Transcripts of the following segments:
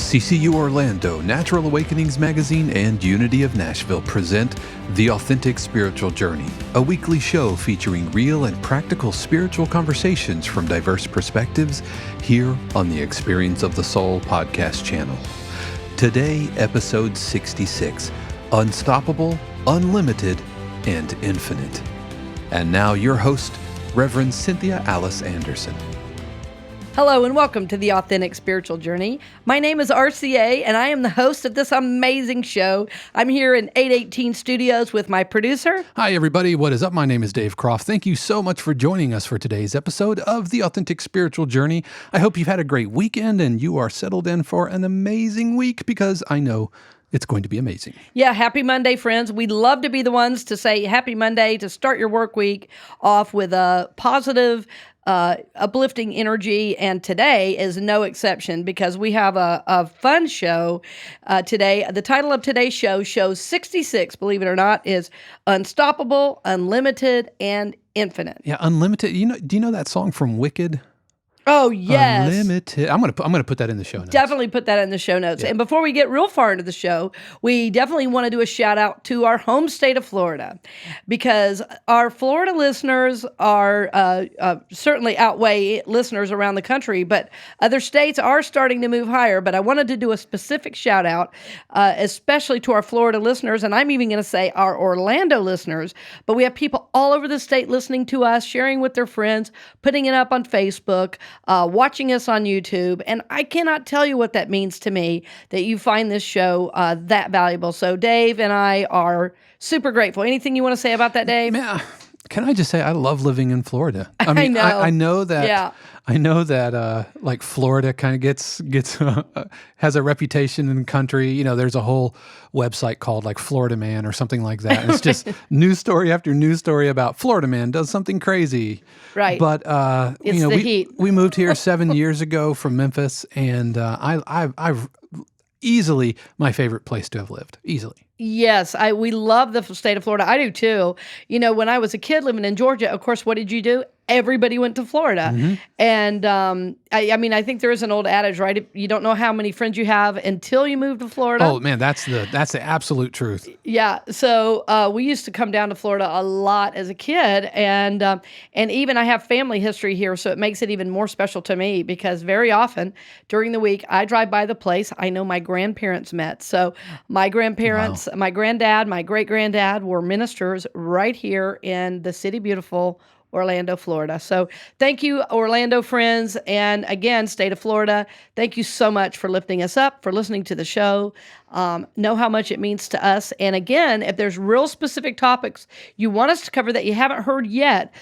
CCU Orlando, Natural Awakenings Magazine, and Unity of Nashville present The Authentic Spiritual Journey, a weekly show featuring real and practical spiritual conversations from diverse perspectives here on the Experience of the Soul podcast channel. Today, episode 66, Unstoppable, Unlimited, and Infinite. And now your host, Reverend Cynthia Alice Anderson. Hello and welcome to the Authentic Spiritual Journey. My name is RCA and I am the host of this amazing show. I'm here in 818 Studios with my producer. Hi everybody, what is up? My name is Dave Croft. Thank you so much for joining us for today's episode of the Authentic Spiritual Journey. I hope you've had a great weekend and you are settled in for an amazing week because I know it's going to be amazing. Yeah, happy Monday, friends. We'd love to be the ones to say happy Monday, to start your work week off with a positive, uplifting energy, and today is no exception because we have a fun show today. The title of today's show 66, believe it or not, is Unstoppable, Unlimited, and Infinite. Yeah, Unlimited. Do you know that song from Wicked? Oh, yes. Unlimited. I'm gonna put that in the show notes. Definitely put that in the show notes. Yeah. And before we get real far into the show, we definitely want to do a shout out to our home state of Florida, because our Florida listeners are certainly outweigh listeners around the country, but other states are starting to move higher. But I wanted to do a specific shout out, especially to our Florida listeners, and I'm even going to say our Orlando listeners. But we have people all over the state listening to us, sharing with their friends, putting it up on Facebook, watching us on YouTube, and I cannot tell you what that means to me that you find this show that valuable. So Dave and I are super grateful. Anything you want to say about that, Dave? Yeah. Can I just say I love living in Florida? I mean, I know that. Yeah. I know that like Florida kind of gets has a reputation in the country. You know, there's a whole website called like Florida Man or something like that. And it's just news story after news story about Florida Man does something crazy. Right. But it's the heat. We moved here 7 years ago from Memphis, and I've easily my favorite place to have lived. Easily. Yes, we love the state of Florida. I do too. You know, when I was a kid living in Georgia, of course, what did you do? Everybody went to Florida. Mm-hmm. And I mean, I think there is an old adage, right? You don't know how many friends you have until you move to Florida. Oh man, that's the absolute truth. Yeah. So we used to come down to Florida a lot as a kid, and even I have family history here, so it makes it even more special to me because very often during the week I drive by the place I know my grandparents met. So my grandparents. Wow. My granddad, my great-granddad were ministers right here in the city beautiful Orlando, Florida. So thank you, Orlando friends. And again, state of Florida, thank you so much for lifting us up, for listening to the show. Know how much it means to us. And again, if there's real specific topics you want us to cover that you haven't heard yet,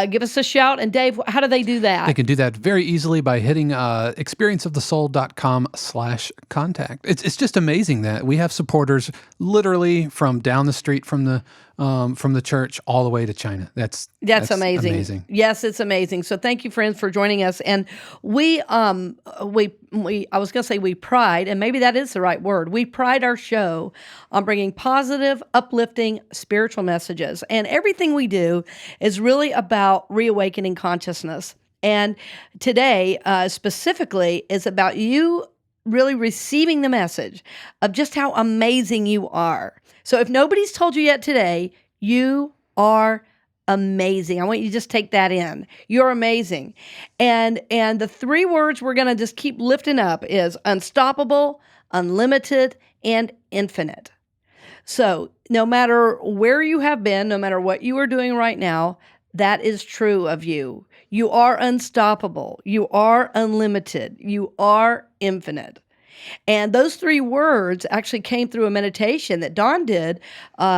give us a shout. And Dave, how do they do that? They can do that very easily by hitting experienceofthesoul.com/contact. It's just amazing that we have supporters literally from down the street from the church all the way to China. That's amazing. Yes, it's amazing. So thank you, friends, for joining us. And we I was going to say we pride, and maybe that is the right word. We pride our show on bringing positive, uplifting spiritual messages. And everything we do is really about reawakening consciousness. And today, specifically, is about you really receiving the message of just how amazing you are. So if nobody's told you yet today, you are amazing. I want you to just take that in. You're amazing. And the three words we're going to just keep lifting up is unstoppable, unlimited, and infinite. So no matter where you have been, no matter what you are doing right now, that is true of you. You are unstoppable. You are unlimited. You are infinite. And those three words actually came through a meditation that Dawn did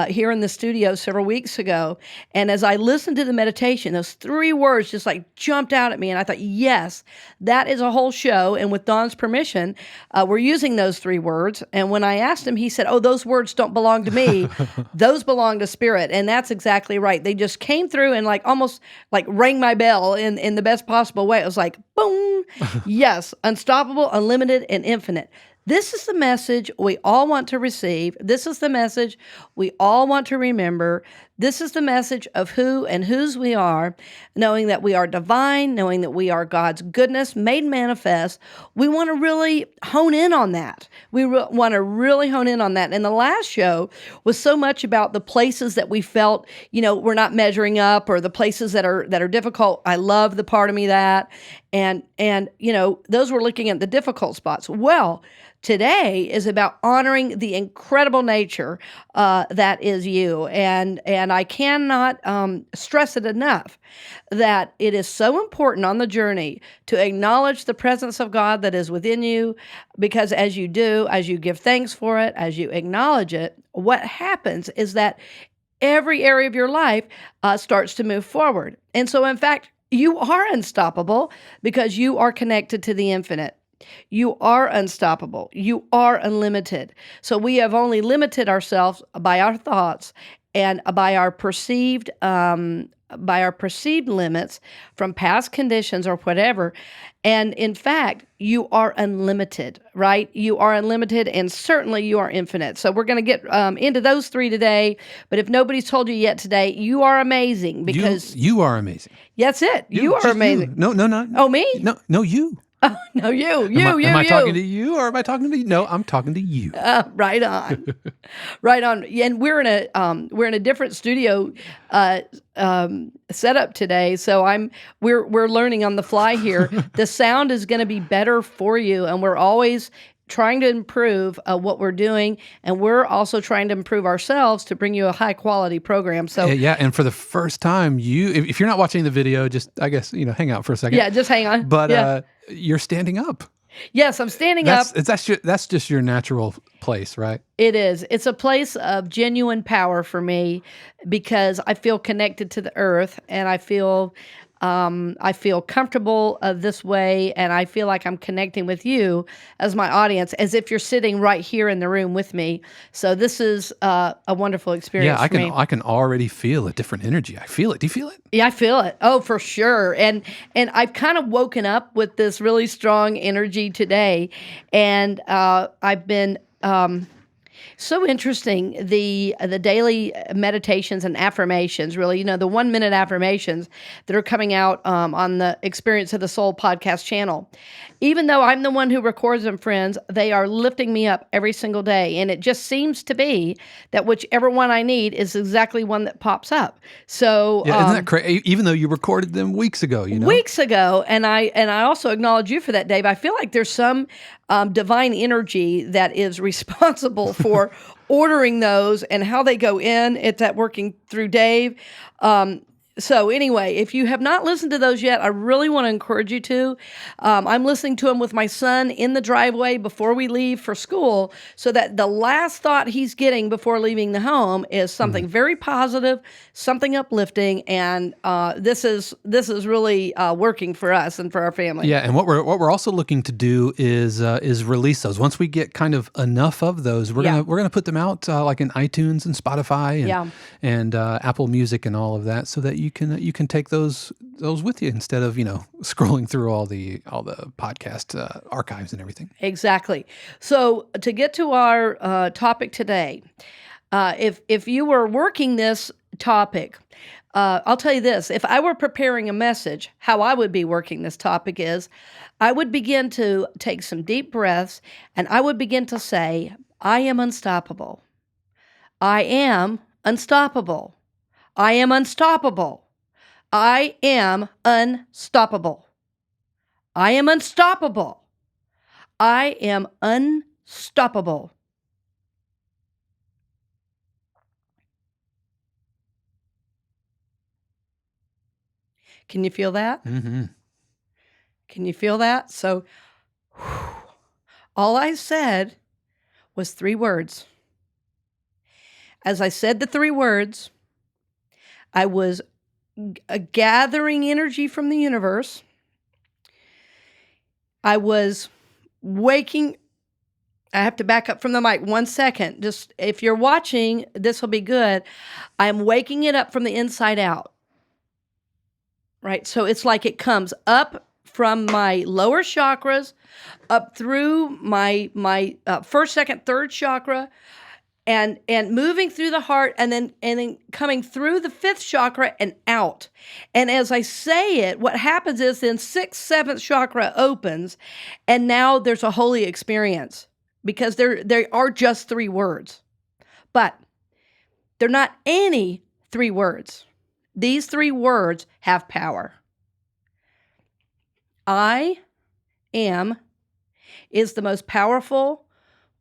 here in the studio several weeks ago. And as I listened to the meditation, those three words just like jumped out at me. And I thought, yes, that is a whole show. And with Dawn's permission, we're using those three words. And when I asked him, he said, oh, those words don't belong to me. Those belong to Spirit. And that's exactly right. They just came through and like almost like rang my bell in the best possible way. It was like, boom. Yes, unstoppable, unlimited, and infinite. This is the message we all want to receive. This is the message we all want to remember. This is the message of who and whose we are, knowing that we are divine, knowing that we are God's goodness made manifest. We want to really hone in on that. We want to really hone in on that. And the last show was so much about the places that we felt, we're not measuring up, or the places that are difficult. I love the part of me that, and those were looking at the difficult spots. Well, today is about honoring the incredible nature that is you, and I cannot stress it enough that it is so important on the journey to acknowledge the presence of God that is within you, because as you do, as you give thanks for it, as you acknowledge it, what happens is that every area of your life starts to move forward. And so, in fact, you are unstoppable because you are connected to the infinite. You are unstoppable. You are unlimited. So we have only limited ourselves by our thoughts and by our perceived limits from past conditions or whatever. And in fact, you are unlimited, right? You are unlimited, and certainly you are infinite. So we're going to get into those three today. But if nobody's told you yet today, you are amazing, because you are amazing. That's it. You are amazing. You. No. Oh, me? No, you. Oh, no, you. Am I talking to you, or am I talking to you? No, I'm talking to you. Right on, right on. And we're in a different studio setup today, so we're learning on the fly here. The sound is going to be better for you, and we're always trying to improve what we're doing, and we're also trying to improve ourselves to bring you a high quality program. So yeah, and for the first time, if you're not watching the video, just I guess hang out for a second. Yeah, just hang on. But you're standing up. Yes, I'm standing up. That's just your natural place, right? It is. It's a place of genuine power for me, because I feel connected to the earth, and I feel comfortable this way, and I feel like I'm connecting with you as my audience, as if you're sitting right here in the room with me. So this is a wonderful experience. Yeah, for me. I can already feel a different energy. I feel it. Do you feel it? Yeah, I feel it. Oh, for sure. And I've kind of woken up with this really strong energy today, and I've been. So interesting, the daily meditations and affirmations, really, the 1-minute affirmations that are coming out on the Experience of the Soul podcast channel. Even though I'm the one who records them, friends, they are lifting me up every single day. And it just seems to be that whichever one I need is exactly one that pops up. So yeah, isn't that crazy? Even though you recorded them weeks ago, Weeks ago, and I also acknowledge you for that, Dave. I feel like there's some divine energy that is responsible for ordering those and how they go in. It's that working through Dave. So anyway, if you have not listened to those yet, I really want to encourage you to. I'm listening to them with my son in the driveway before we leave for school, so that the last thought he's getting before leaving the home is something very positive, something uplifting, and this is really working for us and for our family. Yeah, and what we're also looking to do is release those. Once we get kind of enough of those, we're gonna put them out like in iTunes and Spotify and Apple Music and all of that, so that you can take those with you instead of scrolling through all the podcast archives and everything. Exactly. So to get to our topic today, if you were working this topic, I'll tell you this: if I were preparing a message, how I would be working this topic is, I would begin to take some deep breaths, and I would begin to say, "I am unstoppable. I am unstoppable. I am unstoppable. I am unstoppable. I am unstoppable. I am unstoppable." Can you feel that? Mm-hmm. Can you feel that? So, all I said was 3 words. As I said the 3 words, I was gathering energy from the universe. I was waking. I have to back up from the mic 1 second. Just if you're watching, this will be good. I'm waking it up from the inside out. Right? So it's like it comes up from my lower chakras up through my first, second, third chakra, and moving through the heart, and then coming through the fifth chakra and out. And as I say it, what happens is then sixth, seventh chakra opens, and now there's a holy experience, because there are just 3 words, but they're not any 3 words. These 3 words have power. I am is the most powerful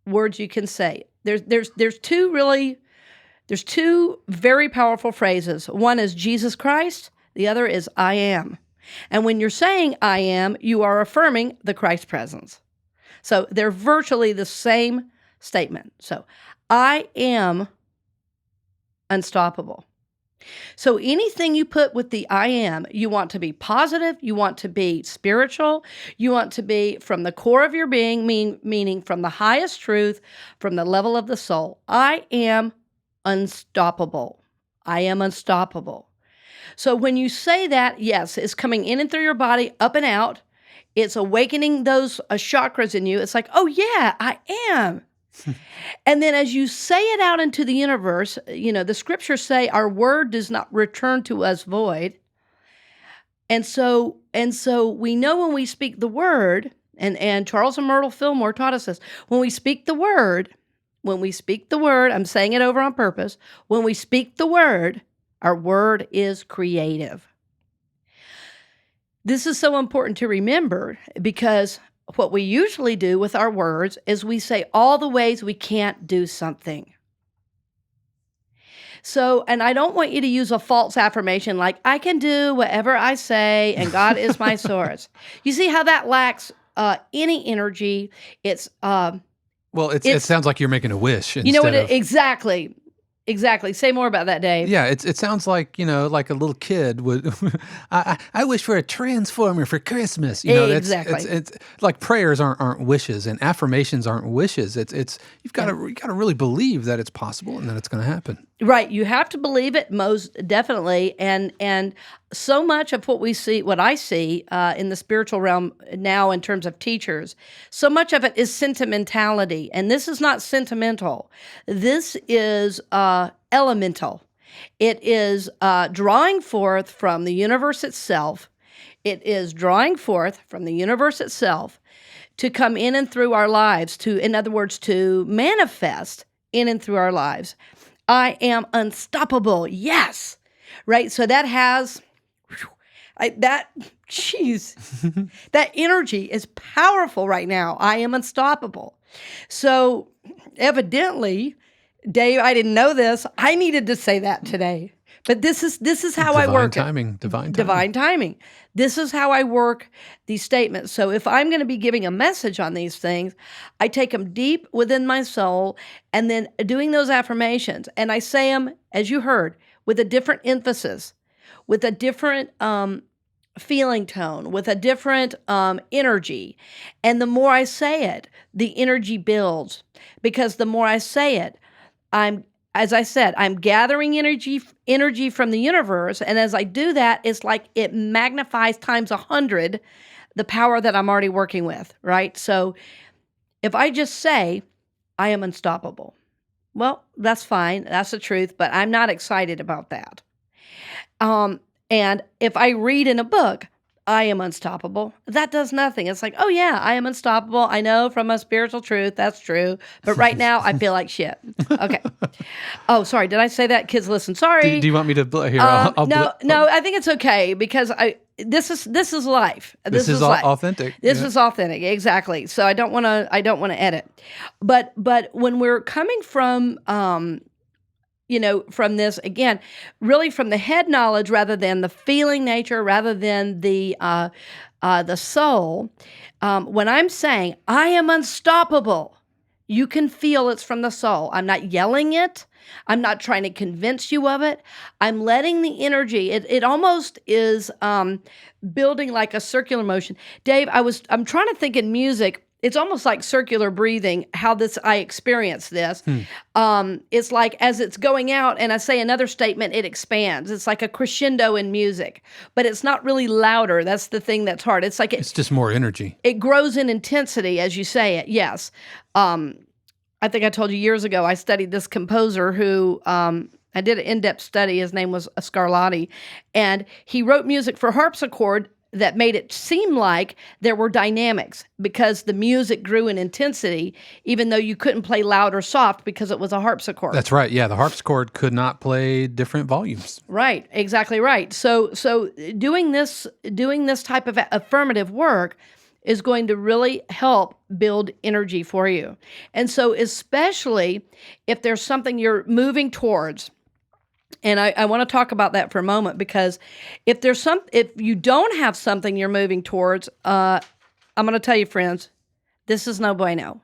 words you can say. There's two very powerful phrases. One is Jesus Christ, the other is I am. And when you're saying I am, you are affirming the Christ presence. So they're virtually the same statement. So I am unstoppable. So anything you put with the I am, you want to be positive, you want to be spiritual, you want to be from the core of your being, meaning from the highest truth, from the level of the soul. I am unstoppable. I am unstoppable. So when you say that, yes, it's coming in and through your body, up and out. It's awakening those chakras in you. It's like, oh yeah, I am. And then as you say it out into the universe, the scriptures say our word does not return to us void. And so we know when we speak the word, and Charles and Myrtle Fillmore taught us this, when we speak the word, I'm saying it over on purpose, when we speak the word, our word is creative. This is so important to remember, because what we usually do with our words is we say all the ways we can't do something. So, and I don't want you to use a false affirmation like, I can do whatever I say and God is my source. You see how that lacks any energy? It sounds like you're making a wish. You know what? Exactly. Exactly. Say more about that, Dave. Yeah, it sounds like, like a little kid would, I wish for a transformer for Christmas. Exactly. It's like prayers aren't wishes, and affirmations aren't wishes. You've got to really believe that it's possible and that it's going to happen. Right. You have to believe it, most definitely. And so much of what I see in the spiritual realm now in terms of teachers, so much of it is sentimentality. And this is not sentimental. This is elemental. It is drawing forth from the universe itself. It is drawing forth from the universe itself to come in and through our lives, in other words, to manifest in and through our lives. I am unstoppable. Yes. Right. So that has that energy is powerful right now. I am unstoppable. So evidently, Dave, I didn't know this. I needed to say that today. But this is how I work. Divine timing. This is how I work these statements. So if I'm going to be giving a message on these things, I take them deep within my soul, and then doing those affirmations. And I say them, as you heard, with a different emphasis, with a different feeling tone, with a different energy. And the more I say it, the energy builds. Because the more I say it, as I said, I'm gathering energy from the universe, and as I do that, it's like it magnifies times 100 the power that I'm already working with, right? So if I just say, I am unstoppable, well, that's fine, that's the truth, but I'm not excited about that. And if I read in a book, I am unstoppable, that does nothing. It's like, oh yeah, I am unstoppable. I know from a spiritual truth, that's true. But right now, I feel like shit. Okay. Oh, sorry. Did I say that? Kids, listen. Sorry. Do you want me to here? No. I think it's okay, because this is life. This is life. Authentic. This is authentic, exactly. So I don't want to edit. But when we're coming from from this, again, really from the head knowledge rather than the feeling nature, rather than the soul, when I'm saying, I am unstoppable, you can feel it's from the soul. I'm not yelling it. I'm not trying to convince you of it. I'm letting the energy, it almost is building like a circular motion. Dave, I'm trying to think in music, it's almost like circular breathing, how I experience this. It's like as it's going out and I say another statement, it expands. It's like a crescendo in music, but it's not really louder. That's the thing that's hard. It's like It's just more energy. it grows in intensity as you say it. Yes. I think I told you years ago, I studied this composer who, I did an in-depth study. His name was Scarlatti, and he wrote music for harpsichord that made it seem like there were dynamics because the music grew in intensity, even though you couldn't play loud or soft because it was a harpsichord. That's right. Yeah, the harpsichord could not play different volumes. Right, exactly right. So doing this type of affirmative work is going to really help build energy for you. And so especially if there's something you're moving towards, and I want to talk about that for a moment, because if you don't have something you're moving towards, I'm going to tell you, friends, this is no bueno.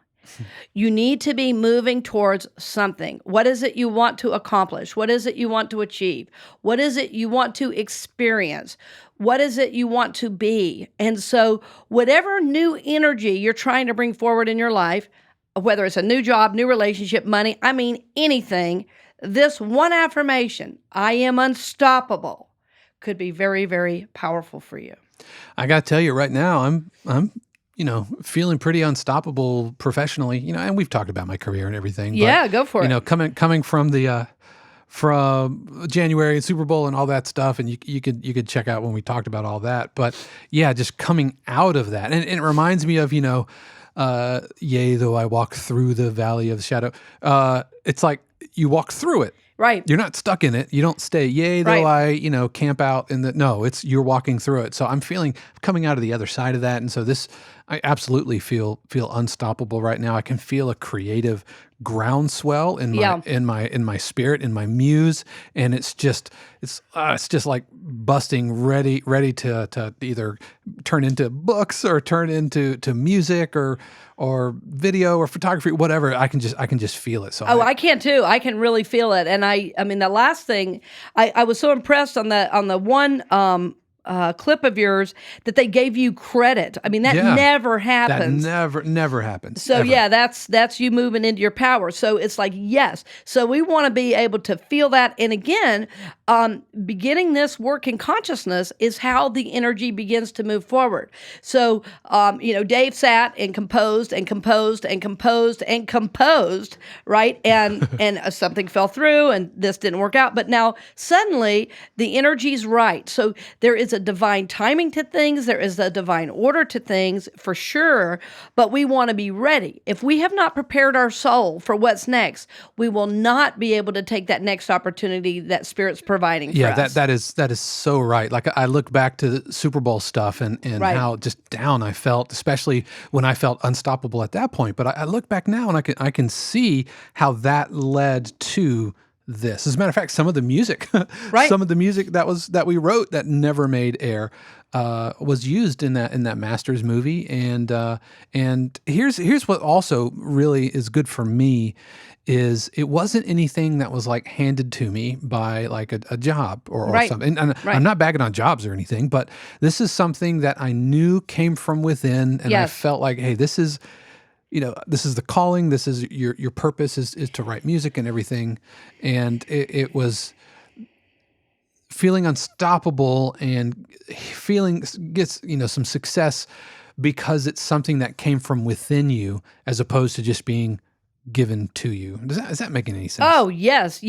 You need to be moving towards something. What is it you want to accomplish? What is it you want to achieve? What is it you want to experience? What is it you want to be? And so whatever new energy you're trying to bring forward in your life, whether it's a new job, new relationship, money, I mean anything, this one affirmation, I am unstoppable, could be very, very powerful for you. I got to tell you right now, I'm feeling pretty unstoppable professionally, and we've talked about my career and everything. Yeah, but, go for it. Coming from the from January and Super Bowl and all that stuff, and you could check out when we talked about all that. But yeah, just coming out of that, and it reminds me of yea, though I walk through the valley of the shadow. It's like you walk through it. Right. You're not stuck in it. You don't stay, yay, though I, camp out in the, no, it's, you're walking through it. So I'm coming out of the other side of that. And so I absolutely feel unstoppable right now. I can feel a creative groundswell in my spirit, in my muse. And it's just like busting ready to either turn into books or turn into music or video or photography, whatever. I can just feel it. So I can too. I can really feel it. And I mean, the last thing I was so impressed on the one clip of yours that they gave you credit. I mean, that never happens. That never happens. So ever. yeah, that's you moving into your power. So it's like, yes. So we want to be able to feel that. And again, beginning this work in consciousness is how the energy begins to move forward. So, Dave sat and composed and composed and composed and composed, right? And something fell through and this didn't work out. But now suddenly the energy's right. So there is a divine timing to things. There is a divine order to things for sure, but we want to be ready. If we have not prepared our soul for what's next, we will not be able to take that next opportunity that Spirit's providing for us. that is so right. Like I look back to the Super Bowl stuff and how just down I felt, especially when I felt unstoppable at that point. But I look back now and I can see how that led to this. As a matter of fact, some of the music, some of the music that we wrote that never made air, was used in that Masters movie. And here's what also really is good for me is it wasn't anything that was like handed to me by like a job or something. And I'm not bagging on jobs or anything, but this is something that I knew came from within, and I felt like, hey, this is the calling. This is your purpose is to write music and everything. And it was feeling unstoppable and gets some success because it's something that came from within you as opposed to just being given to you. Is that making any sense? Oh, yes,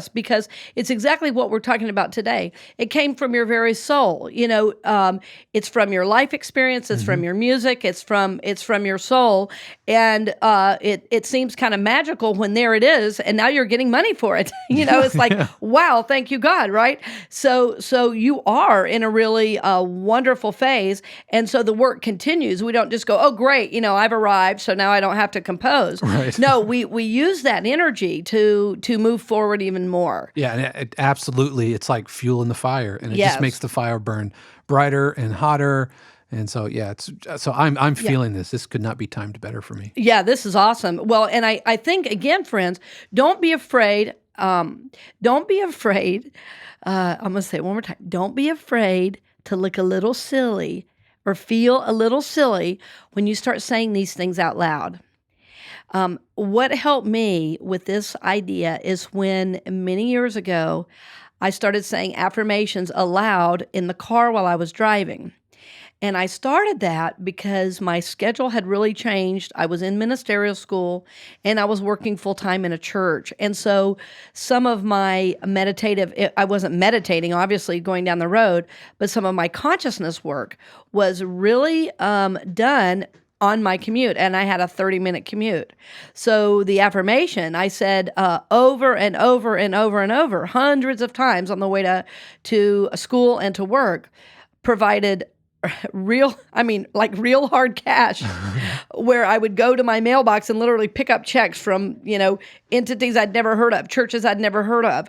because it's exactly what we're talking about today. It came from your very soul. It's from your life experience, it's from your music, it's from your soul. And it seems kind of magical when there it is, and now you're getting money for it. It's like, wow, thank you, God, right? So you are in a really wonderful phase, and so the work continues. We don't just go, oh, great, I've arrived, so now I don't have to compose. Right. No, we use that energy to move forward even more. Yeah, and it absolutely, it's like fuel in the fire, and it just makes the fire burn brighter and hotter. And so, I'm feeling this. This could not be timed better for me. Yeah, this is awesome. Well, and I think, again, friends, don't be afraid. Don't be afraid. I'm going to say it one more time. Don't be afraid to look a little silly or feel a little silly when you start saying these things out loud. What helped me with this idea is when many years ago, I started saying affirmations aloud in the car while I was driving. And I started that because my schedule had really changed. I was in ministerial school and I was working full time in a church. And so some of my I wasn't meditating, obviously, going down the road, but some of my consciousness work was really done on my commute. And I had a 30-minute commute. So the affirmation I said over and over and over and over, hundreds of times on the way to school and to work, provided real hard cash where I would go to my mailbox and literally pick up checks from, entities I'd never heard of, churches I'd never heard of.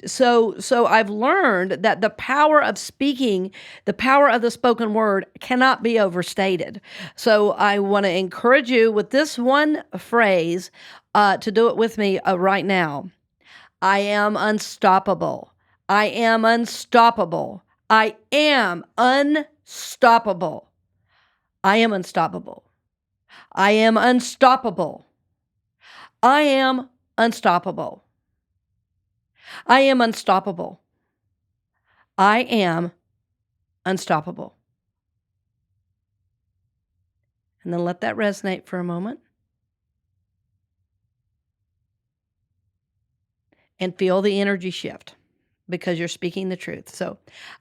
So I've learned that the power of speaking, the power of the spoken word cannot be overstated. So I want to encourage you with this one phrase to do it with me right now. I am unstoppable. I am unstoppable. I am unstoppable. I am unstoppable. I am unstoppable. I am unstoppable. I am unstoppable. I am unstoppable. And then let that resonate for a moment. And feel the energy shift, because you're speaking the truth. So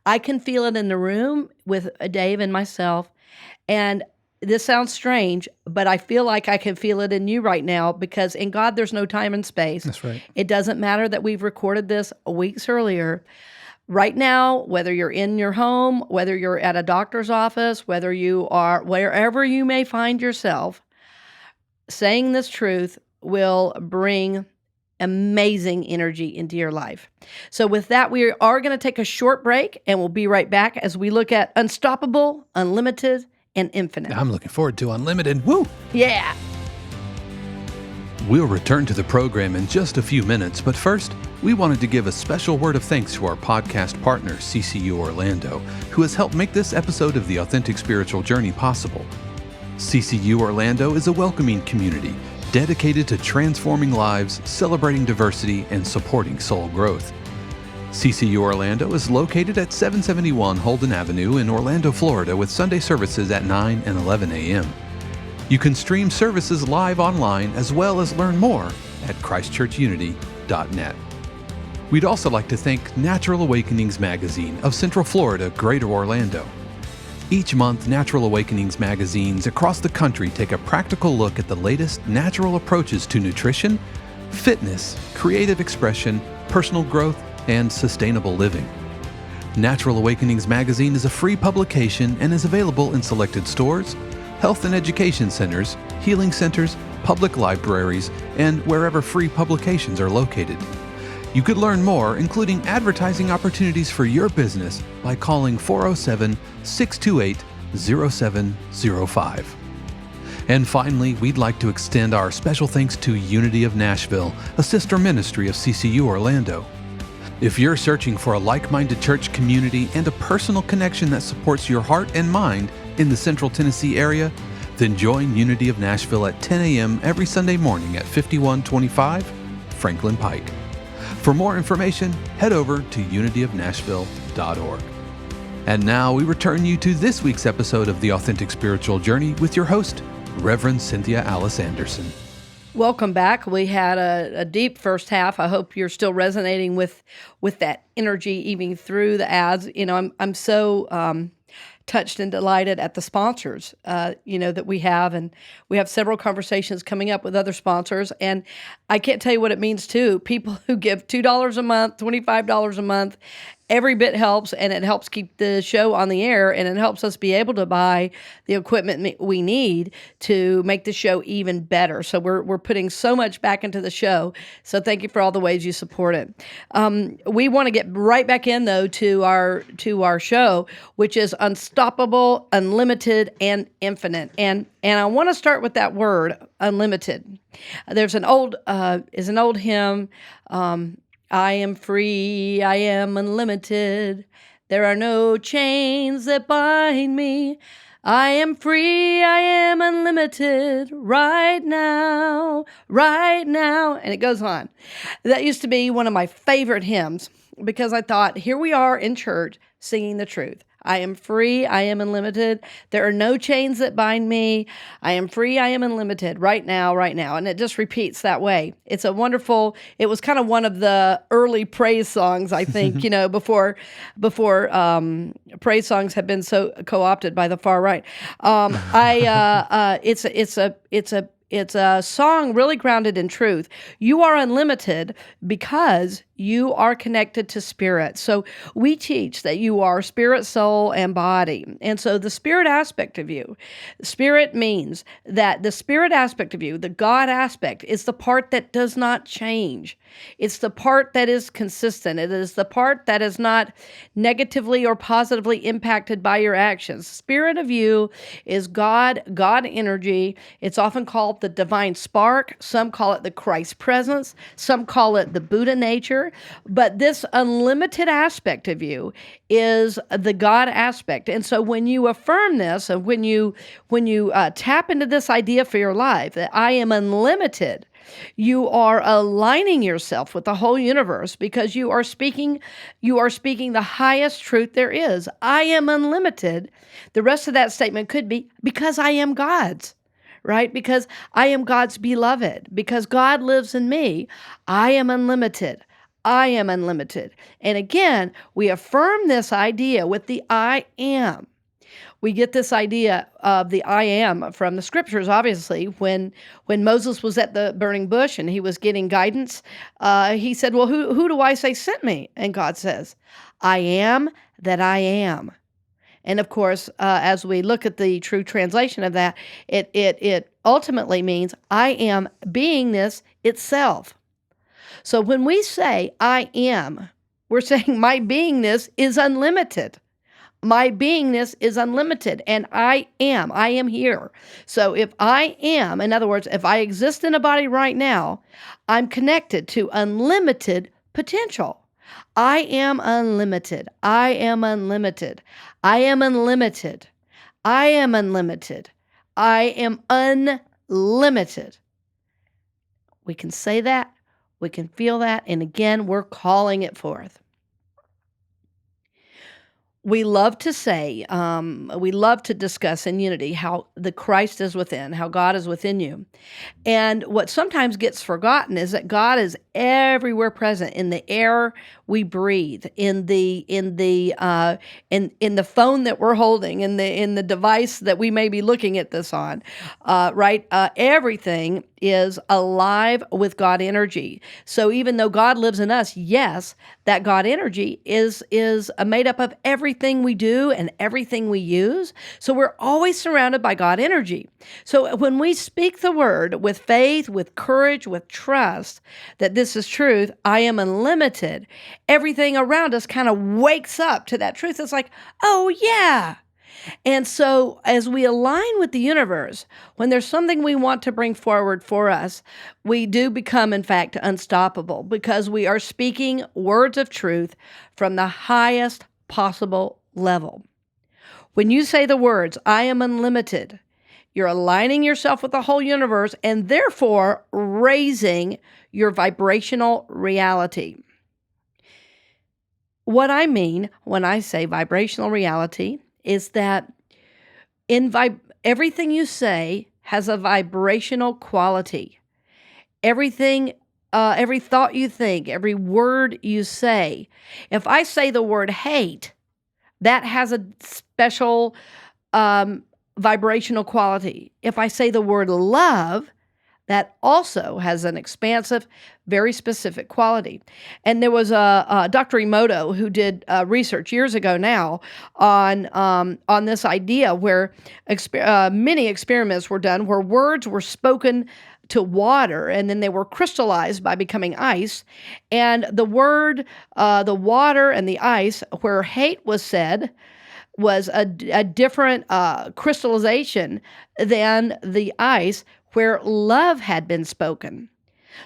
I can feel it in the room with Dave and myself. And this sounds strange, but I feel like I can feel it in you right now, because in God, there's no time and space. That's right. It doesn't matter that we've recorded this weeks earlier. Right now, whether you're in your home, whether you're at a doctor's office, whether you are wherever you may find yourself, saying this truth will bring amazing energy into your life. So with that, we are going to take a short break, and we'll be right back as we look at unstoppable, unlimited, and infinite. I'm looking forward to Unlimited. Woo! Yeah. We'll return to the program in just a few minutes, but first, we wanted to give a special word of thanks to our podcast partner, CCU Orlando, who has helped make this episode of the Authentic Spiritual Journey possible. CCU Orlando is a welcoming community dedicated to transforming lives, celebrating diversity, and supporting soul growth. CCU Orlando is located at 771 Holden Avenue in Orlando, Florida, with Sunday services at 9 and 11 a.m. You can stream services live online as well as learn more at christchurchunity.net. We'd also like to thank Natural Awakenings Magazine of Central Florida, Greater Orlando. Each month, Natural Awakenings magazines across the country take a practical look at the latest natural approaches to nutrition, fitness, creative expression, personal growth, and sustainable living. Natural Awakenings magazine is a free publication and is available in selected stores, health and education centers, healing centers, public libraries, and wherever free publications are located. You could learn more, including advertising opportunities for your business, by calling 407-628-0705. And finally, we'd like to extend our special thanks to Unity of Nashville, a sister ministry of CCU Orlando. If you're searching for a like-minded church community and a personal connection that supports your heart and mind in the Central Tennessee area, then join Unity of Nashville at 10 a.m. every Sunday morning at 5125 Franklin Pike. For more information, head over to unityofnashville.org. And now we return you to this week's episode of The Authentic Spiritual Journey with your host, Reverend Cynthia Alice Anderson. Welcome back. We had a deep first half. I hope you're still resonating with that energy even through the ads. I'm so touched and delighted at the sponsors, that we have. And we have several conversations coming up with other sponsors. And I can't tell you what it means, too. People who give $2 a month, $25 a month, every bit helps, and it helps keep the show on the air, and it helps us be able to buy the equipment we need to make the show even better. So we're putting so much back into the show. So thank you for all the ways you support it. We want to get right back in, though, to our show, which is unstoppable, unlimited, and infinite. And I want to start with that word, unlimited. There's an old hymn. I am free, I am unlimited. There are no chains that bind me. I am free, I am unlimited right now, right now. And it goes on. That used to be one of my favorite hymns because I thought, here we are in church singing the truth. I am free, I am unlimited. There are no chains that bind me. I am free, I am unlimited right now, right now. And it just repeats that way. It's a wonderful, it was kind of one of the early praise songs, I think, before praise songs have been so co-opted by the far right. It's a song really grounded in truth. You are unlimited because you are connected to spirit. So we teach that you are spirit, soul, and body. And so the spirit aspect of you, spirit means that the spirit aspect of you, the God aspect, is the part that does not change. It's the part that is consistent. It is the part that is not negatively or positively impacted by your actions. Spirit of you is God energy. It's often called the divine spark. Some call it the Christ presence. Some call it the Buddha nature. But this unlimited aspect of you is the God aspect. And so when you affirm this and when you tap into this idea for your life that I am unlimited, you are aligning yourself with the whole universe because you are speaking the highest truth there is. I am unlimited. The rest of that statement could be because I am God's, right? Because I am God's beloved. Because God lives in me, I am unlimited. I am unlimited. And again, we affirm this idea with the I am. We get this idea of the I am from the scriptures, obviously. When Moses was at the burning bush and he was getting guidance, he said, well, who do I say sent me? And God says, I am that I am. And of course, as we look at the true translation of that, it ultimately means I am beingness itself. So when we say I am, we're saying my beingness is unlimited. My beingness is unlimited, and I am here. So if I am, in other words, if I exist in a body right now, I'm connected to unlimited potential. I am unlimited. I am unlimited. I am unlimited. I am unlimited. I am unlimited. We can say that. We can feel that. And again, we're calling it forth. We love to say, we love to discuss in Unity how the Christ is within, how God is within you. And what sometimes gets forgotten is that God is everywhere present in the air we breathe, in the phone that we're holding, in the device that we may be looking at this on, right? Everything is alive with God energy. So even though God lives in us, yes, that God energy is made up of everything we do and everything we use. So we're always surrounded by God energy. So when we speak the word with faith, with courage, with trust that this is truth, I am unlimited, everything around us kind of wakes up to that truth. It's like, oh yeah. And so as we align with the universe, when there's something we want to bring forward for us, we do become, in fact, unstoppable because we are speaking words of truth from the highest possible level. When you say the words, I am unlimited, you're aligning yourself with the whole universe and therefore raising your vibrational reality. What I mean when I say vibrational reality is that everything you say has a vibrational quality. Everything, every thought you think, every word you say. If I say the word hate, that has a special vibrational quality. If I say the word love, that also has an expansive, very specific quality. And there was a Dr. Emoto who did research years ago now on this idea where many experiments were done where words were spoken to water and then they were crystallized by becoming ice. And the word, the water and the ice, where hate was said, was a different crystallization than the ice where love had been spoken.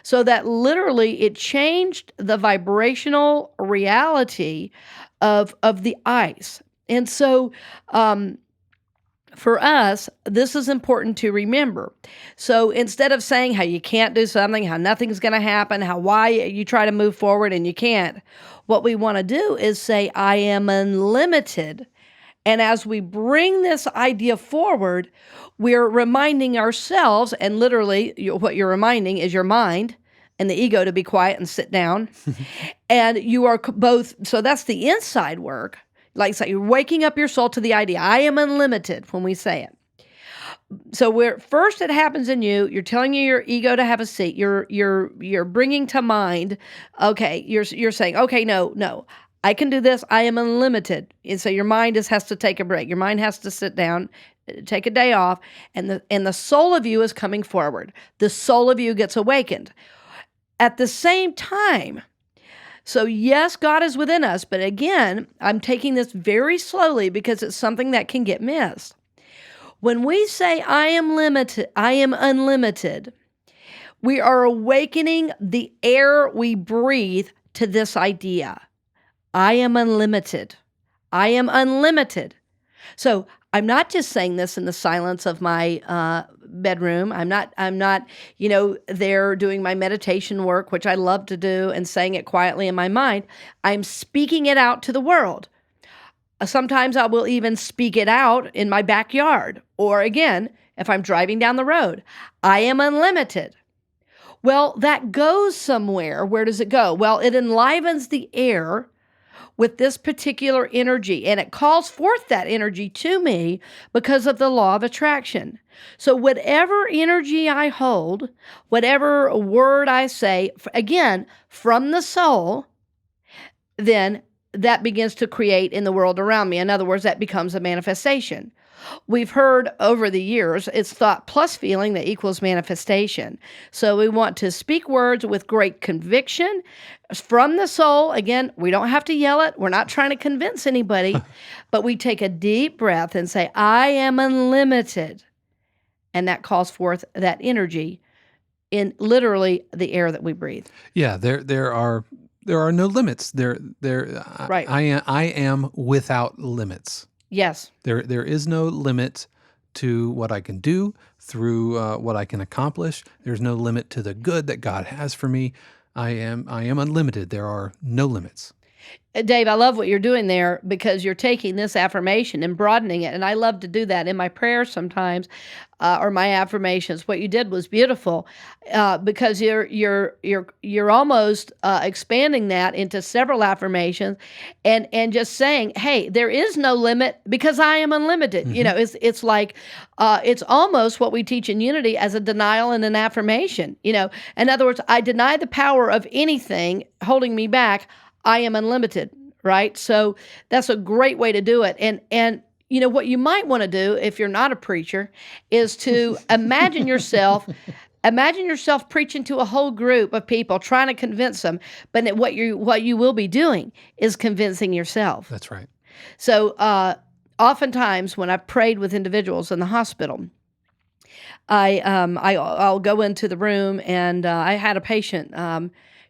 So that literally it changed the vibrational reality of the ice. And so for us, this is important to remember. So instead of saying how you can't do something, how nothing's going to happen, how why you try to move forward and you can't, what we want to do is say, I am unlimited. And as we bring this idea forward, we're reminding ourselves, and literally what you're reminding is your mind and the ego to be quiet and sit down. And you are both, so that's the inside work. Like I say, you're waking up your soul to the idea, I am unlimited when we say it. So first it happens in you. You're telling your ego to have a seat. You're bringing to mind. Okay, you're saying, okay, no, I can do this. I am unlimited. And so your mind has to take a break. Your mind has to sit down, take a day off, and the soul of you is coming forward. The soul of you gets awakened. At the same time, so yes, God is within us, but again, I'm taking this very slowly because it's something that can get missed. When we say I am unlimited, we are awakening the air we breathe to this idea. I am unlimited. I am unlimited. So I'm not just saying this in the silence of my bedroom. I'm not, there doing my meditation work, which I love to do, and saying it quietly in my mind. I'm speaking it out to the world. Sometimes I will even speak it out in my backyard. Or again, if I'm driving down the road, I am unlimited. Well, that goes somewhere. Where does it go? Well, it enlivens the air with this particular energy, and it calls forth that energy to me because of the law of attraction. So whatever energy I hold, whatever word I say, again, from the soul, then that begins to create in the world around me. In other words, that becomes a manifestation. We've heard over the years, it's thought plus feeling that equals manifestation. So we want to speak words with great conviction from the soul. Again, we don't have to yell it. We're not trying to convince anybody, but we take a deep breath and say, I am unlimited. And that calls forth that energy in literally the air that we breathe. Yeah, there are no limits. Right. I am without limits. Yes. There is no limit to what I can do through what I can accomplish. There's no limit to the good that God has for me. I am unlimited. There are no limits. Dave, I love what you're doing there because you're taking this affirmation and broadening it. And I love to do that in my prayers sometimes, or my affirmations. What you did was beautiful because you're almost expanding that into several affirmations and just saying, hey, there is no limit because I am unlimited. Mm-hmm. It's like it's almost what we teach in Unity as a denial and an affirmation. In other words, I deny the power of anything holding me back. I am unlimited, right? So that's a great way to do it. And what you might want to do if you're not a preacher is to imagine yourself preaching to a whole group of people, trying to convince them. But what you will be doing is convincing yourself. That's right. So oftentimes when I've prayed with individuals in the hospital, I'll go into the room and I had a patient.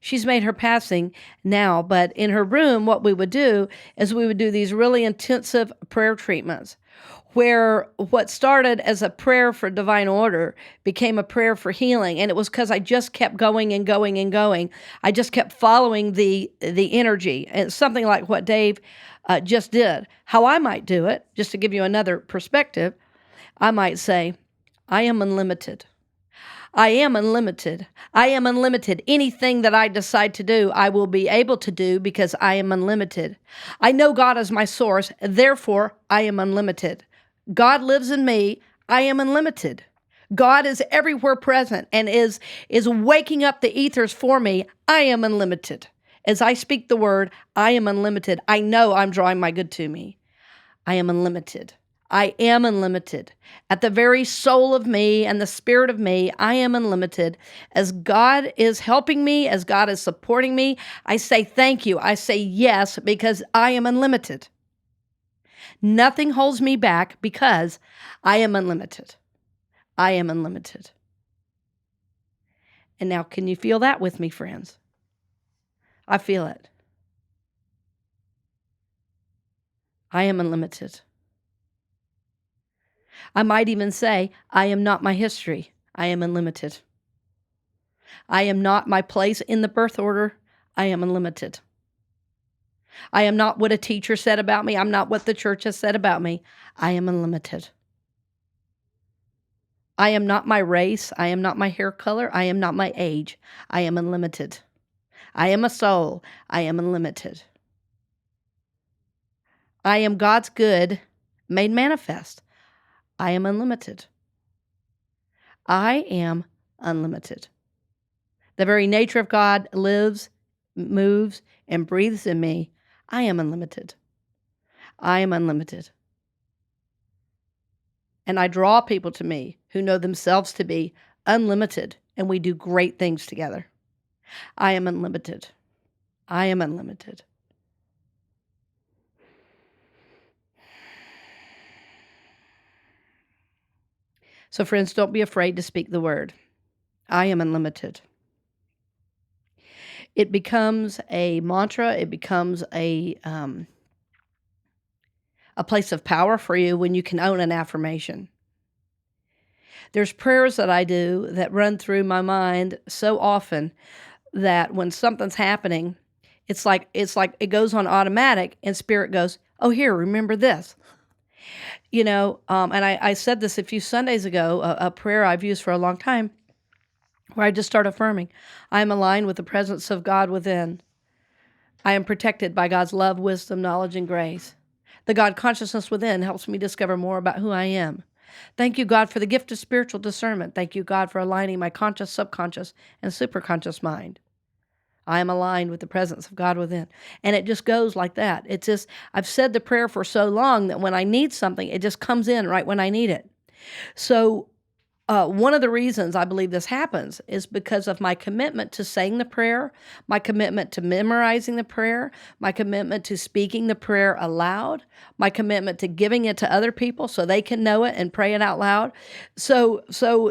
She's made her passing now, but in her room, what we would do is we would do these really intensive prayer treatments where what started as a prayer for divine order became a prayer for healing. And it was because I just kept going and going and going. I just kept following the energy. And it's something like what Dave just did. How I might do it, just to give you another perspective, I might say, I am unlimited. I am unlimited. I am unlimited. Anything that I decide to do, I will be able to do because I am unlimited. I know God is my source, therefore I am unlimited. God lives in me. I am unlimited. God is everywhere present and is waking up the ethers for me. I am unlimited. As I speak the word, I am unlimited. I know I'm drawing my good to me. I am unlimited. I am unlimited. At the very soul of me and the spirit of me, I am unlimited. As God is helping me, as God is supporting me, I say thank you. I say yes because I am unlimited. Nothing holds me back because I am unlimited. I am unlimited. And now, can you feel that with me, friends? I feel it. I am unlimited. I might even say, I am not my history. I am unlimited. I am not my place in the birth order. I am unlimited. I am not what a teacher said about me. I'm not what the church has said about me. I am unlimited. I am not my race. I am not my hair color. I am not my age. I am unlimited. I am a soul. I am unlimited. I am God's good made manifest. I am unlimited. I am unlimited. The very nature of God lives, moves, and breathes in me. I am unlimited. I am unlimited. And I draw people to me who know themselves to be unlimited, and we do great things together. I am unlimited. I am unlimited. So, friends, don't be afraid to speak the word. I am unlimited. It becomes a mantra. It becomes a place of power for you when you can own an affirmation. There's prayers that I do that run through my mind so often that when something's happening, it's like it goes on automatic, and Spirit goes, "Oh, here, remember this." And I said this a few Sundays ago, a prayer I've used for a long time, where I just start affirming, I am aligned with the presence of God within. I am protected by God's love, wisdom, knowledge, and grace. The God consciousness within helps me discover more about who I am. Thank you, God, for the gift of spiritual discernment. Thank you, God, for aligning my conscious, subconscious, and superconscious mind. I am aligned with the presence of God within. And it just goes like that. It's just, I've said the prayer for so long that when I need something, it just comes in right when I need it. So one of the reasons I believe this happens is because of my commitment to saying the prayer, my commitment to memorizing the prayer, my commitment to speaking the prayer aloud, my commitment to giving it to other people so they can know it and pray it out loud. So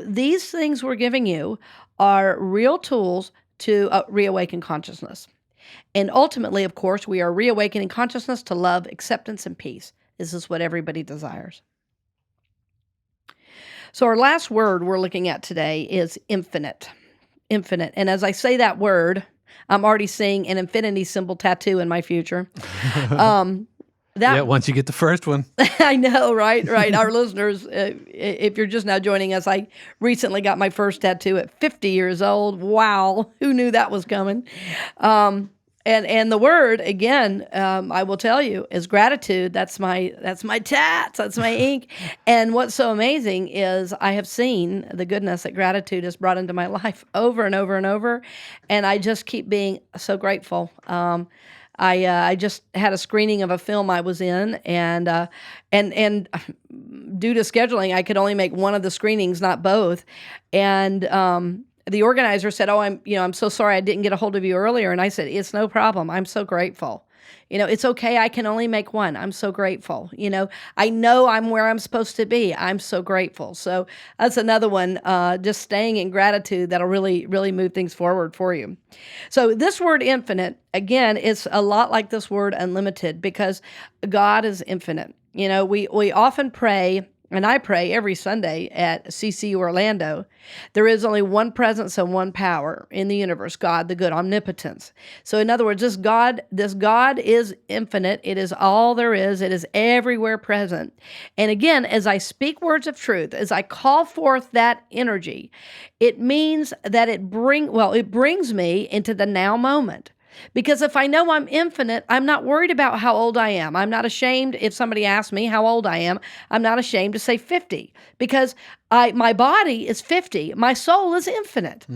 these things we're giving you are real tools to reawaken consciousness. And ultimately, of course, we are reawakening consciousness to love, acceptance, and peace. This is what everybody desires. So our last word we're looking at today is infinite. Infinite. And as I say that word, I'm already seeing an infinity symbol tattoo in my future. Once you get the first one. I know, right? Our listeners, if you're just now joining us, I recently got my first tattoo at 50 years old. Wow, who knew that was coming? And the word, again, I will tell you, is gratitude. That's my tats, that's my ink. And what's so amazing is I have seen the goodness that gratitude has brought into my life over and over and over, and I just keep being so grateful. I just had a screening of a film I was in, and due to scheduling, I could only make one of the screenings, not both. And the organizer said, "Oh, I'm so sorry I didn't get a hold of you earlier." And I said, "It's no problem. I'm so grateful. It's okay. I can only make one. I'm so grateful. I know I'm where I'm supposed to be. I'm so grateful." So that's another one, just staying in gratitude that'll really, really move things forward for you. So this word infinite, again, is a lot like this word unlimited because God is infinite. We often pray, and I pray every Sunday at CCU Orlando, there is only one presence and one power in the universe, God, the good, omnipotence. So in other words, this God is infinite. It is all there is. It is everywhere present. And again, as I speak words of truth, as I call forth that energy, it means that it brings me into the now moment. Because if I know I'm infinite, I'm not worried about how old I am. I'm not ashamed if somebody asks me how old I am. I'm not ashamed to say 50 because my body is 50. My soul is infinite.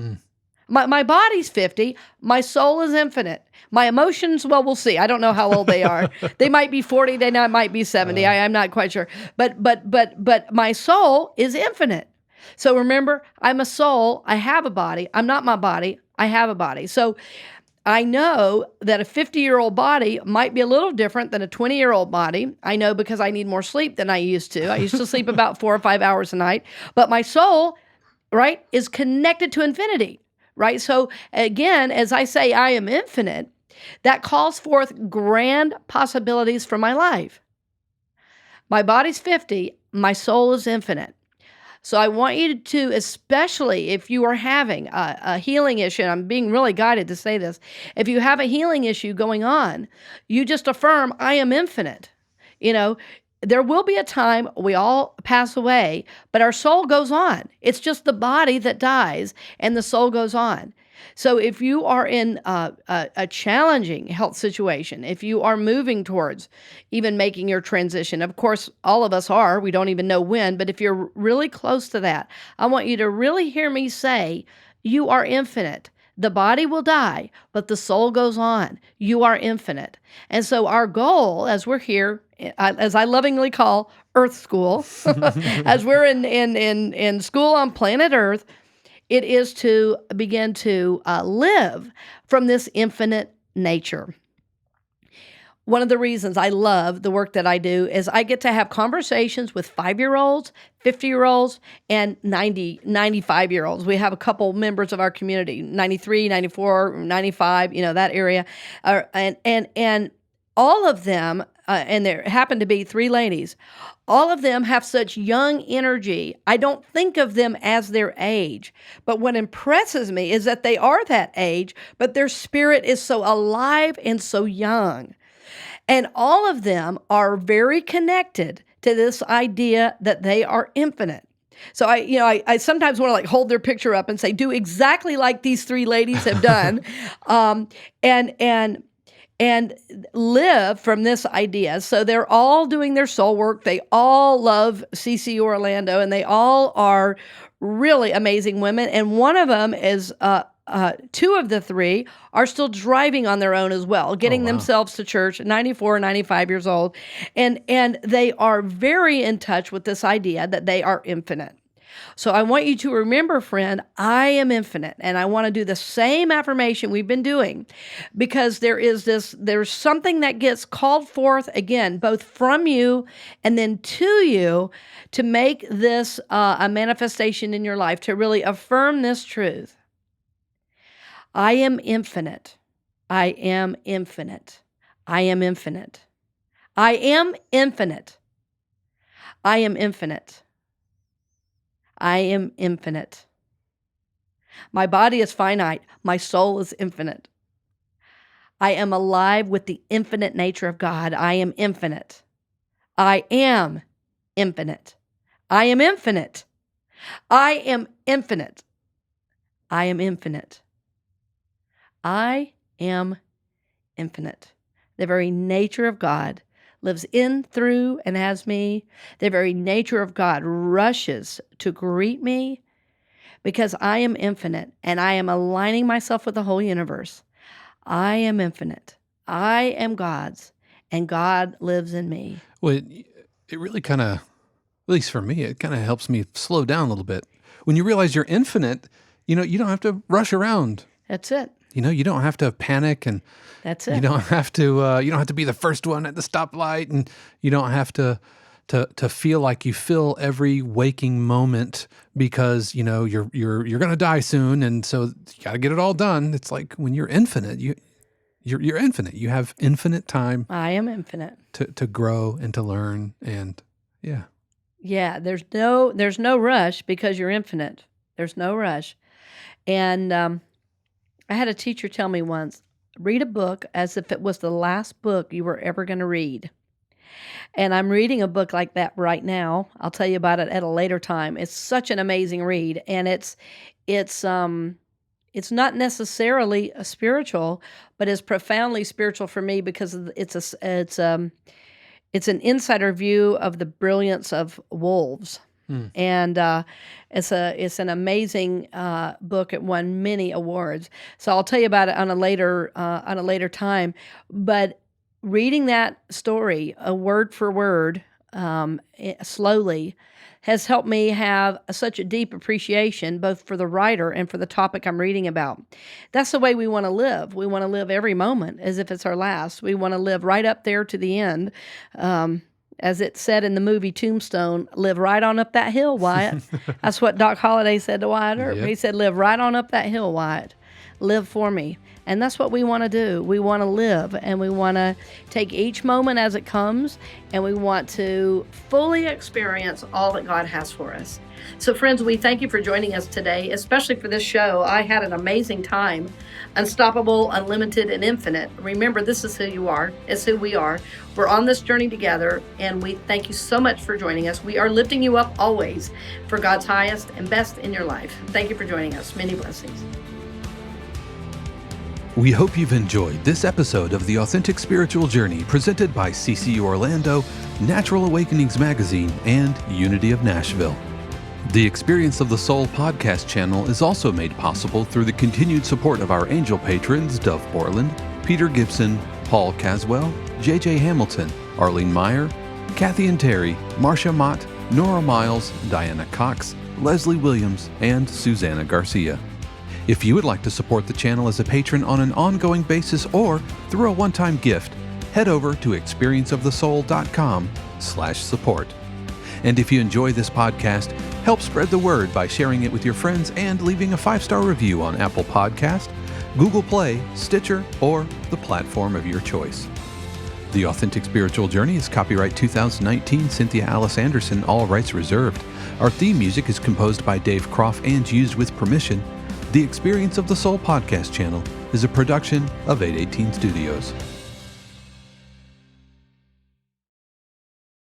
My body's 50. My soul is infinite. My emotions, well, we'll see. I don't know how old they are. They might be 40. They might be 70. I'm not quite sure. But my soul is infinite. So remember, I'm a soul. I have a body. I'm not my body. I have a body. So I know that a 50-year-old body might be a little different than a 20-year-old body. I know because I need more sleep than I used to. I used to sleep about 4 or 5 hours a night. But my soul, right, is connected to infinity, right? So again, as I say, I am infinite. That calls forth grand possibilities for my life. My body's 50, my soul is infinite. So I want you to, especially if you are having a healing issue, and I'm being really guided to say this, if you have a healing issue going on, you just affirm, I am infinite. You know, there will be a time we all pass away, but our soul goes on. It's just the body that dies and the soul goes on. So if you are in a challenging health situation, if you are moving towards even making your transition, of course, all of us are, we don't even know when, but if you're really close to that, I want you to really hear me say, you are infinite. The body will die, but the soul goes on. You are infinite. And so our goal, as we're here, as I lovingly call Earth School, as we're in school on planet Earth, it is to begin to live from this infinite nature. One of the reasons I love the work that I do is I get to have conversations with 5-year-olds, 50-year-olds, and 95-year-olds. We have a couple members of our community, 93, 94, 95, that area. And all of them, and there happen to be 3 ladies, all of them have such young energy. I don't think of them as their age. But what impresses me is that they are that age, but their spirit is so alive and so young. And all of them are very connected to this idea that they are infinite. So I sometimes want to hold their picture up and say, do exactly like these 3 ladies have done, and live from this idea. So they're all doing their soul work. They all love CCU Orlando, and they all are really amazing women. And one of them is 2 of the 3 are still driving on their own as well, getting themselves to church, 94, 95 years old. And they are very in touch with this idea that they are infinite. So I want you to remember, friend, I am infinite. And I want to do the same affirmation we've been doing, because there's something that gets called forth again, both from you and then to you, to make this a manifestation in your life, to really affirm this truth. I am infinite. I am infinite. I am infinite. I am infinite. I am infinite. I am infinite. My body is finite. My soul is infinite. I am alive with the infinite nature of God. I am infinite. I am infinite. I am infinite. I am infinite. I am infinite. I am infinite. The very nature of God lives in, through, and as me. The very nature of God rushes to greet me, because I am infinite and I am aligning myself with the whole universe. I am infinite. I am God's, and God lives in me. Well, it really kind of, at least for me, it kind of helps me slow down a little bit. When you realize you're infinite, you don't have to rush around. That's it. You don't have to panic, and that's it. You don't have to be the first one at the stoplight, and you don't have to feel like you fill every waking moment because you're going to die soon, and so you got to get it all done. It's like when you're infinite, you're infinite. You have infinite time. I am infinite to grow and to learn, and yeah. Yeah, there's no rush because you're infinite. There's no rush. And I had a teacher tell me once, read a book as if it was the last book you were ever going to read. And I'm reading a book like that right now. I'll tell you about it at a later time. It's such an amazing read, and it's not necessarily a spiritual, but it's profoundly spiritual for me, because it's an insider view of the brilliance of wolves. And it's an amazing book. It won many awards. So I'll tell you about it on a later time. But reading that story, word for word, slowly, has helped me have such a deep appreciation both for the writer and for the topic I'm reading about. That's the way we want to live. We want to live every moment as if it's our last. We want to live right up there to the end. As it said in the movie Tombstone, live right on up that hill, Wyatt. That's what Doc Holliday said to Wyatt Earp. Yep. He said, live right on up that hill, Wyatt. live for me. And that's what we want to do. We want to live, and we want to take each moment as it comes, and we want to fully experience all that God has for us. So friends, we thank you for joining us today, especially for this show. I had an amazing time. Unstoppable, unlimited, and infinite. Remember, this is who you are. It's who we are. We're on this journey together, and we thank you so much for joining us. We are lifting you up always for God's highest and best in your life. Thank you for joining us. Many blessings. We hope you've enjoyed this episode of The Authentic Spiritual Journey presented by CCU Orlando, Natural Awakenings Magazine, and Unity of Nashville. The Experience of the Soul podcast channel is also made possible through the continued support of our angel patrons Dove Borland, Peter Gibson, Paul Caswell, J.J. Hamilton, Arlene Meyer, Kathy and Terry, Marcia Mott, Nora Miles, Diana Cox, Leslie Williams, and Susanna Garcia. If you would like to support the channel as a patron on an ongoing basis or through a one-time gift, head over to experienceofthesoul.com/support. And if you enjoy this podcast, help spread the word by sharing it with your friends and leaving a 5-star review on Apple Podcast, Google Play, Stitcher, or the platform of your choice. The Authentic Spiritual Journey is copyright 2019 Cynthia Alice Anderson, all rights reserved. Our theme music is composed by Dave Croft and used with permission. The Experience of the Soul podcast channel is a production of 818 Studios.